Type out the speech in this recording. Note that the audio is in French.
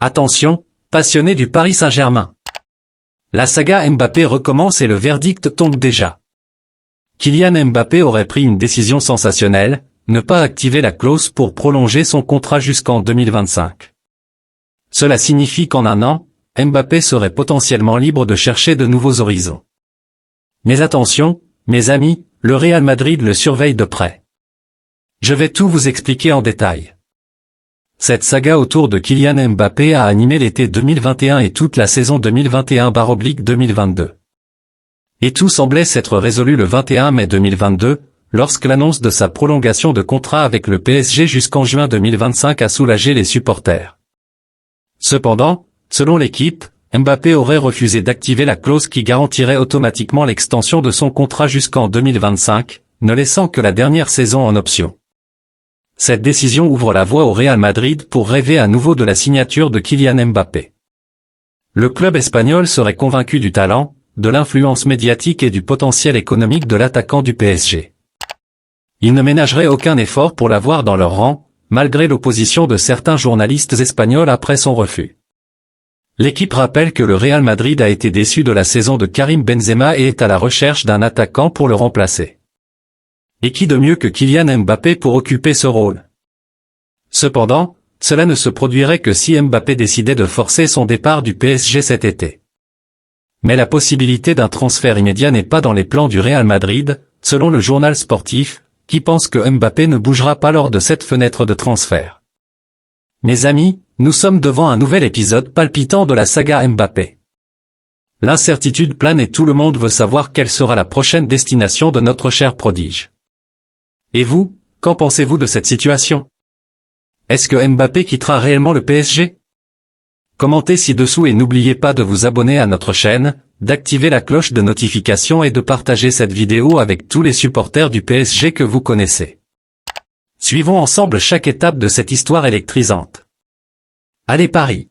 Attention, passionnés du Paris Saint-Germain. La saga Mbappé recommence et le verdict tombe déjà. Kylian Mbappé aurait pris une décision sensationnelle, ne pas activer la clause pour prolonger son contrat jusqu'en 2025. Cela signifie qu'en un an, Mbappé serait potentiellement libre de chercher de nouveaux horizons. Mais attention, mes amis, le Real Madrid le surveille de près. Je vais tout vous expliquer en détail. Cette saga autour de Kylian Mbappé a animé l'été 2021 et toute la saison 2021/2022. Et tout semblait s'être résolu le 21 mai 2022, lorsque l'annonce de sa prolongation de contrat avec le PSG jusqu'en juin 2025 a soulagé les supporters. Cependant, selon l'équipe, Mbappé aurait refusé d'activer la clause qui garantirait automatiquement l'extension de son contrat jusqu'en 2025, ne laissant que la dernière saison en option. Cette décision ouvre la voie au Real Madrid pour rêver à nouveau de la signature de Kylian Mbappé. Le club espagnol serait convaincu du talent, de l'influence médiatique et du potentiel économique de l'attaquant du PSG. Ils ne ménageraient aucun effort pour l'avoir dans leur rang, malgré l'opposition de certains journalistes espagnols après son refus. L'équipe rappelle que le Real Madrid a été déçu de la saison de Karim Benzema et est à la recherche d'un attaquant pour le remplacer. Et qui de mieux que Kylian Mbappé pour occuper ce rôle? Cependant, cela ne se produirait que si Mbappé décidait de forcer son départ du PSG cet été. Mais la possibilité d'un transfert immédiat n'est pas dans les plans du Real Madrid, selon le journal sportif, qui pense que Mbappé ne bougera pas lors de cette fenêtre de transfert. Mes amis, nous sommes devant un nouvel épisode palpitant de la saga Mbappé. L'incertitude plane et tout le monde veut savoir quelle sera la prochaine destination de notre cher prodige. Et vous, qu'en pensez-vous de cette situation? Est-ce que Mbappé quittera réellement le PSG? Commentez ci-dessous et n'oubliez pas de vous abonner à notre chaîne, d'activer la cloche de notification et de partager cette vidéo avec tous les supporters du PSG que vous connaissez. Suivons ensemble chaque étape de cette histoire électrisante. Allez Paris!